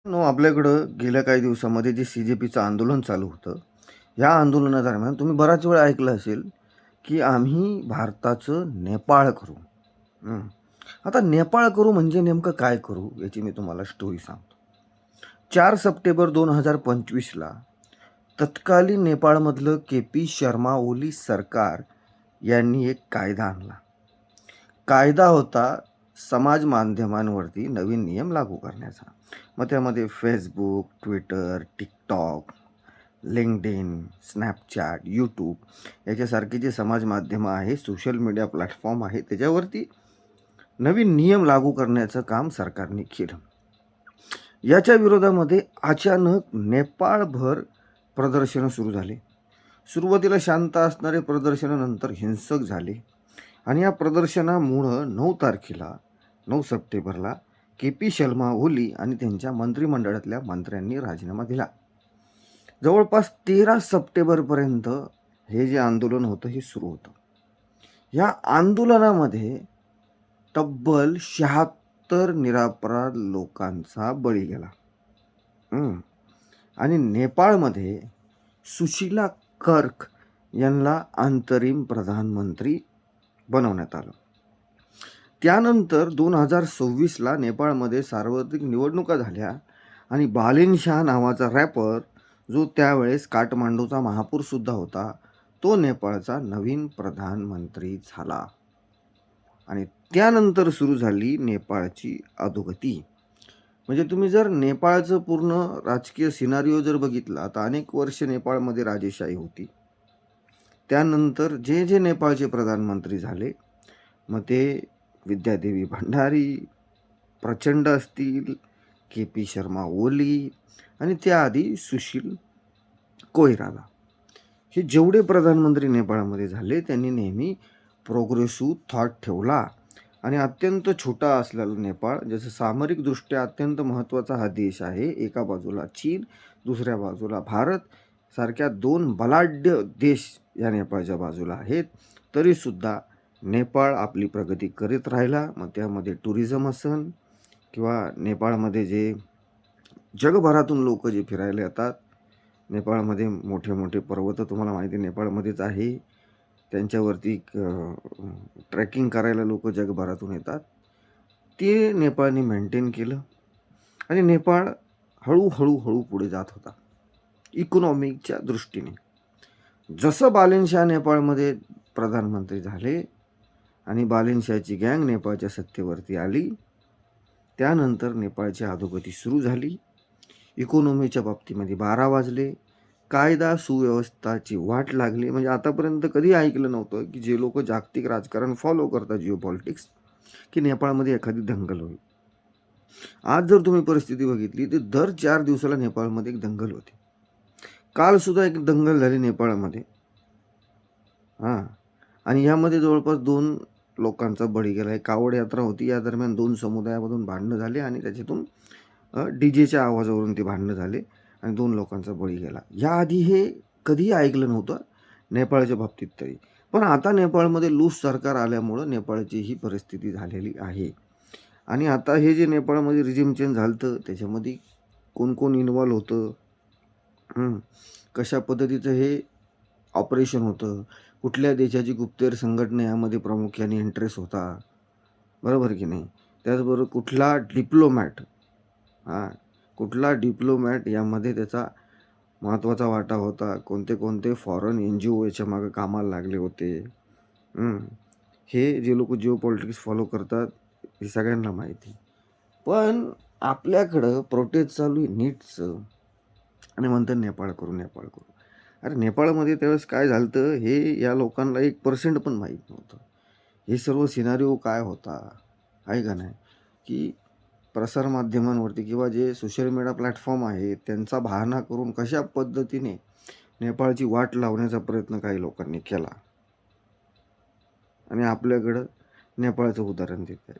आपल्याकडं गेल्या काही दिवसामध्ये जे CJPचं आंदोलन चालू होतं, या आंदोलनादरम्यान तुम्ही बराच वेळ ऐकलं असेल, की आम्ही भारताचं नेपाळ करू. हं. आता नेपाळ करू म्हणजे नेमकं काय करू याची मी तुम्हाला स्टोरी सांगतो. 4 सप्टेंबर 2025ला तत्कालीन नेपाळमधलं KP शर्मा ओली सरकार यांनी एक कायदा आणला. कायदा होता समाज माध्यमांवरती नवीन नियम लागू करण्याचा. मग त्यामध्ये Facebook, Twitter, TikTok, LinkedIn, Snapchat, YouTube याच्यासारखे जे समाज माध्यमं आहे, सोशल मीडिया प्लॅटफॉर्म आहे, त्याच्यावरती नवीन नियम लागू करण्याचं काम सरकारने केलं. याच्या विरोधामध्ये अचानक नेपाळभर प्रदर्शनं सुरू झाली. सुरुवातीला शांत असणारे प्रदर्शनं नंतर हिंसक झाले आणि या प्रदर्शनामुळं 9 सप्टेंबरला KP शर्मा ओली आणि त्यांच्या मंत्रिमंडळातल्या मंत्र्यांनी राजीनामा दिला. जवळपास 13 सप्टेंबरपर्यंत हे जे आंदोलन होतं हे सुरू होतं. या आंदोलनामध्ये तब्बल 76 निरपराध लोकांचा बळी गेला. आणि नेपाळमध्ये सुशीला कर्क यांना अंतरिम प्रधानमंत्री बनवण्यात आलं. त्यानंतर 2026ला नेपाळमध्ये सार्वत्रिक निवडणुका झाल्या आणि बालेन शाह नावाचा रॅपर, जो त्यावेळेस काठमांडूचा महापौरसुद्धा होता, तो नेपाळचा नवीन प्रधानमंत्री झाला. आणि त्यानंतर सुरू झाली नेपाळची अधोगती. म्हणजे तुम्ही जर नेपाळचं पूर्ण राजकीय सिनारिओ जर बघितला तर अनेक वर्ष नेपाळमध्ये राजेशाही होती. त्यानंतर जे नेपाळचे प्रधानमंत्री झाले, मग ते विद्यादेवी भंडारी, प्रचंड असतील, KP शर्मा ओली आणि त्याआधी सुशील कोइराला, हे जेवढे प्रधानमंत्री नेपाळमध्ये झाले त्यांनी नेहमी प्रोग्रेसिव्ह थॉट ठेवला. आणि अत्यंत छोटा असलेला नेपाळ, जसं सामरिकदृष्ट्या अत्यंत महत्त्वाचा हा देश आहे, एका बाजूला चीन, दुसऱ्या बाजूला भारत सारख्या 2 बलाढ्य देश या नेपाळच्या बाजूला आहेत, तरीसुद्धा नेपाळ आपली प्रगती करीत राहिला. मग त्यामध्ये टुरिझम असेल किंवा नेपाळमध्ये जे जगभरातून लोक जे फिरायला येतात, नेपाळमध्ये मोठे मोठे पर्वत तुम्हाला माहिती नेपाळमध्येच आहे, त्यांच्यावरती ट्रेकिंग करायला लोक जगभरातून येतात, ते नेपाळने मेंटेन केलं. आणि नेपाळ हळूहळू पुढे जात होता इकॉनॉमिकच्या दृष्टीने. जसं बालेन शाह नेपाळमध्ये प्रधानमंत्री झाले आणि बालेन शाहची गँग नेपाळच्या सत्तेवरती आली, त्यानंतर नेपाळची अधोगती सुरू झाली. इकॉनॉमीच्या बाबतीमध्ये 12 वाजले. कायदा सुव्यवस्थाची वाट लागली. म्हणजे आतापर्यंत कधी ऐकलं नव्हतं की जे लोक जागतिक राजकारण फॉलो करतात, जिओ पॉलिटिक्स, की नेपाळमध्ये एखादी दंगल होईल. आज जर तुम्ही परिस्थिती बघितली तर दर 4 दिवसाला नेपाळमध्ये एक दंगल होते. काल सुद्धा एक दंगल झाली नेपाळमध्ये. आणि यामध्ये जवळपास 2 लोकांचा बळी गेला. एक कावड यात्रा होती, या दरम्यान 2 समुदायामधून भांडणं झाले आणि त्याच्यातून डीजेच्या आवाजावरून ते भांडणं झाले आणि 2 लोकांचा बळी गेला. याआधी हे कधीही ऐकलं नव्हतं नेपाळच्या बाबतीत तरी. पण आता नेपाळमध्ये लूज सरकार आल्यामुळं नेपाळची ही परिस्थिती झालेली आहे. आणि आता हे जे नेपाळमध्ये रिजिम चेंज झालं त्याच्यामध्ये कोण इन्व्हॉल्व होतं, कशा पद्धतीचं हे ऑपरेशन होतं, कुठल्या देशाची गुप्तहेर संघटना यामध्ये प्रामुख्याने इंटरेस्ट होता, बरोबर की नाही. त्याचबरोबर कुठला डिप्लोमॅट यामध्ये त्याचा महत्त्वाचा वाटा होता, कोणते फॉरेन NGO याच्या मागे कामाला लागले होते. हे जे लोक जिओ पॉलिटिक्स फॉलो करतात हे सगळ्यांना माहिती. पण आपल्याकडं प्रोटेस्ट चालू आहे नीटचं आणि म्हणतात नेपाळ करू. अरे नेपाळमध्ये त्यावेळेस काय झालं हे या लोकांना 1% पण माहीत नव्हतं. हे सर्व सिनारिओ काय होता आहे का नाही, की प्रसारमाध्यमांवरती किंवा जे सोशल मीडिया प्लॅटफॉर्म आहे त्यांचा बहाणा करून कशा पद्धतीने नेपाळची वाट लावण्याचा प्रयत्न काही लोकांनी केला आणि आपल्याकडं नेपाळचं उदाहरण देत आहे.